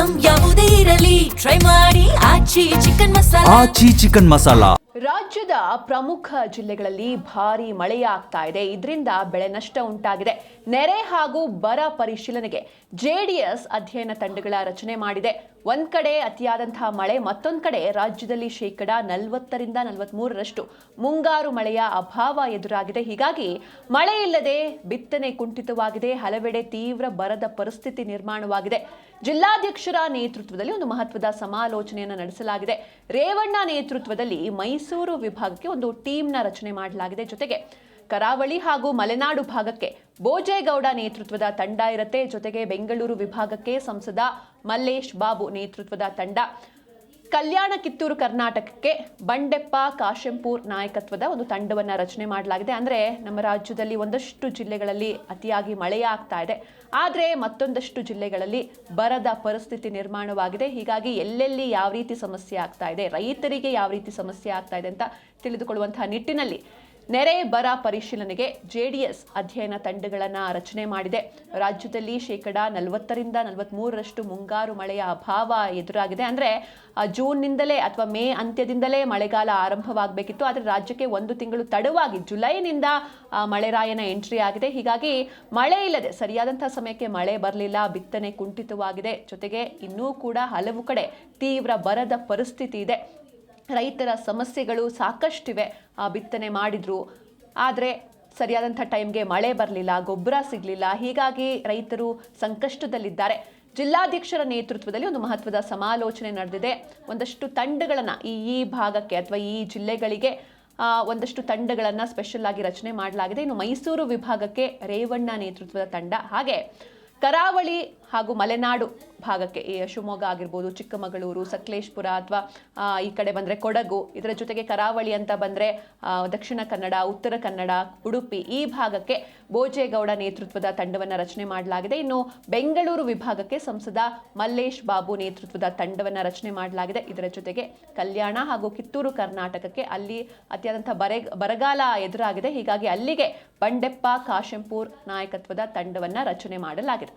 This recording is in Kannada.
ಐಟಂ ಯಾವುದೇ ಇರಲಿ ಟ್ರೈ ಮಾಡಿ ಆಚಿ ಚಿಕನ್ ಮಸಾಲಾ. ರಾಜ್ಯದ ಪ್ರಮುಖ ಜಿಲ್ಲೆಗಳಲ್ಲಿ ಭಾರೀ ಮಳೆಯಾಗ್ತಾ ಇದೆ. ಇದರಿಂದ ಬೆಳೆ ನಷ್ಟ ಉಂಟಾಗಿದೆ. ನೆರೆ ಹಾಗೂ ಬರ ಪರಿಶೀಲನೆಗೆ ಜೆಡಿಎಸ್ ಅಧ್ಯಯನ ತಂಡಗಳ ರಚನೆ ಮಾಡಿದೆ. ಒಂದ್ ಕಡೆ ಅತಿಯಾದಂತಹ ಮಳೆ, ಮತ್ತೊಂದು ಕಡೆ ರಾಜ್ಯದಲ್ಲಿ 40% 43% ಮುಂಗಾರು ಮಳೆಯ ಅಭಾವ ಎದುರಾಗಿದೆ. ಹೀಗಾಗಿ ಮಳೆ ಇಲ್ಲದೆ ಬಿತ್ತನೆ ಕುಂಠಿತವಾಗಿದೆ. ಹಲವೆಡೆ ತೀವ್ರ ಬರದ ಪರಿಸ್ಥಿತಿ ನಿರ್ಮಾಣವಾಗಿದೆ. ಜಿಲ್ಲಾಧ್ಯಕ್ಷರ ನೇತೃತ್ವದಲ್ಲಿ ಒಂದು ಮಹತ್ವದ ಸಮಾಲೋಚನೆಯನ್ನು ನಡೆಸಲಾಗಿದೆ. ರೇವಣ್ಣ ನೇತೃತ್ವದಲ್ಲಿ ಮೈಸೂರು ವಿಭಾಗಕ್ಕೆ ಒಂದು ಟೀಮ್ನ ರಚನೆ ಮಾಡಲಾಗಿದೆ. ಜೊತೆಗೆ ಕರಾವಳಿ ಹಾಗೂ ಮಲೆನಾಡು ಭಾಗಕ್ಕೆ ಬೋಜೇಗೌಡ ನೇತೃತ್ವದ ತಂಡ ಇರುತ್ತೆ. ಜೊತೆಗೆ ಬೆಂಗಳೂರು ವಿಭಾಗಕ್ಕೆ ಸಂಸದ ಮಲ್ಲೇಶ್ ಬಾಬು ನೇತೃತ್ವದ ತಂಡ, ಕಲ್ಯಾಣ ಕಿತ್ತೂರು ಕರ್ನಾಟಕಕ್ಕೆ ಬಂಡೆಪ್ಪ ಕಾಶೆಂಪೂರ್ ನಾಯಕತ್ವದ ಒಂದು ತಂಡವನ್ನು ರಚನೆ ಮಾಡಲಾಗಿದೆ. ಅಂದರೆ ನಮ್ಮ ರಾಜ್ಯದಲ್ಲಿ ಒಂದಷ್ಟು ಜಿಲ್ಲೆಗಳಲ್ಲಿ ಅತಿಯಾಗಿ ಮಳೆಯಾಗ್ತಾ ಇದೆ, ಆದರೆ ಮತ್ತೊಂದಷ್ಟು ಜಿಲ್ಲೆಗಳಲ್ಲಿ ಬರದ ಪರಿಸ್ಥಿತಿ ನಿರ್ಮಾಣವಾಗಿದೆ. ಹೀಗಾಗಿ ಎಲ್ಲೆಲ್ಲಿ ಯಾವ ರೀತಿ ಸಮಸ್ಯೆ ಆಗ್ತಾ ಇದೆ, ರೈತರಿಗೆ ಯಾವ ರೀತಿ ಸಮಸ್ಯೆ ಆಗ್ತಾ ಇದೆ ಅಂತ ತಿಳಿದುಕೊಳ್ಳುವಂತಹ ನಿಟ್ಟಿನಲ್ಲಿ ನೆರೆ ಬರ ಪರಿಶೀಲನೆಗೆ ಜೆಡಿಎಸ್ ಅಧ್ಯಯನ ತಂಡಗಳನ್ನು ರಚನೆ ಮಾಡಿದೆ. ರಾಜ್ಯದಲ್ಲಿ 40% 43% ಮುಂಗಾರು ಮಳೆಯ ಅಭಾವ ಎದುರಾಗಿದೆ. ಅಂದರೆ ಜೂನ್ನಿಂದಲೇ ಅಥವಾ ಮೇ ಅಂತ್ಯದಿಂದಲೇ ಮಳೆಗಾಲ ಆರಂಭವಾಗಬೇಕಿತ್ತು, ಆದರೆ ರಾಜ್ಯಕ್ಕೆ 1 ತಿಂಗಳು ತಡವಾಗಿ ಜುಲೈನಿಂದ ಮಳೆರಾಯನ ಎಂಟ್ರಿ ಆಗಿದೆ. ಹೀಗಾಗಿ ಮಳೆ ಇಲ್ಲದೆ ಸರಿಯಾದಂತಹ ಸಮಯಕ್ಕೆ ಮಳೆ ಬರಲಿಲ್ಲ, ಬಿತ್ತನೆ ಕುಂಠಿತವಾಗಿದೆ. ಜೊತೆಗೆ ಇನ್ನೂ ಕೂಡ ಹಲವು ಕಡೆ ತೀವ್ರ ಬರದ ಪರಿಸ್ಥಿತಿ ಇದೆ. ರೈತರ ಸಮಸ್ಯೆಗಳು ಸಾಕಷ್ಟಿವೆ. ಬಿತ್ತನೆ ಮಾಡಿದ್ರು, ಆದರೆ ಸರಿಯಾದಂಥ ಟೈಮ್ಗೆ ಮಳೆ ಬರಲಿಲ್ಲ, ಗೊಬ್ಬರ ಸಿಗಲಿಲ್ಲ. ಹೀಗಾಗಿ ರೈತರು ಸಂಕಷ್ಟದಲ್ಲಿದ್ದಾರೆ. ಜಿಲ್ಲಾಧ್ಯಕ್ಷರ ನೇತೃತ್ವದಲ್ಲಿ ಒಂದು ಮಹತ್ವದ ಸಮಾಲೋಚನೆ ನಡೆದಿದೆ. ಒಂದಷ್ಟು ತಂಡಗಳನ್ನು ಈ ಭಾಗಕ್ಕೆ ಅಥವಾ ಈ ಜಿಲ್ಲೆಗಳಿಗೆ ಒಂದಷ್ಟು ತಂಡಗಳನ್ನು ಸ್ಪೆಷಲ್ ಆಗಿ ರಚನೆ ಮಾಡಲಾಗಿದೆ. ಇನ್ನು ಮೈಸೂರು ವಿಭಾಗಕ್ಕೆ ರೇವಣ್ಣ ನೇತೃತ್ವದ ತಂಡ, ಹಾಗೆ ಕರಾವಳಿ ಹಾಗೂ ಮಲೆನಾಡು ಭಾಗಕ್ಕೆ ಶಿವಮೊಗ್ಗ ಆಗಿರ್ಬೋದು, ಚಿಕ್ಕಮಗಳೂರು, ಸಕಲೇಶಪುರ ಅಥವಾ ಈ ಕಡೆ ಬಂದರೆ ಕೊಡಗು, ಇದರ ಜೊತೆಗೆ ಕರಾವಳಿ ಅಂತ ಬಂದರೆ ದಕ್ಷಿಣ ಕನ್ನಡ, ಉತ್ತರ ಕನ್ನಡ, ಉಡುಪಿ, ಈ ಭಾಗಕ್ಕೆ ಬೋಜೇಗೌಡ ನೇತೃತ್ವದ ತಂಡವನ್ನು ರಚನೆ ಮಾಡಲಾಗಿದೆ. ಇನ್ನು ಬೆಂಗಳೂರು ವಿಭಾಗಕ್ಕೆ ಸಂಸದ ಮಲ್ಲೇಶ್ ಬಾಬು ನೇತೃತ್ವದ ತಂಡವನ್ನು ರಚನೆ ಮಾಡಲಾಗಿದೆ. ಇದರ ಜೊತೆಗೆ ಕಲ್ಯಾಣ ಹಾಗೂ ಕಿತ್ತೂರು ಕರ್ನಾಟಕಕ್ಕೆ ಅಲ್ಲಿ ಅತಿಯಾದಂಥ ಬರಗಾಲ ಎದುರಾಗಿದೆ. ಹೀಗಾಗಿ ಅಲ್ಲಿಗೆ ಬಂಡೆಪ್ಪ ಕಾಶೆಂಪೂರ್ ನಾಯಕತ್ವದ ತಂಡವನ್ನು ರಚನೆ ಮಾಡಲಾಗಿದೆ.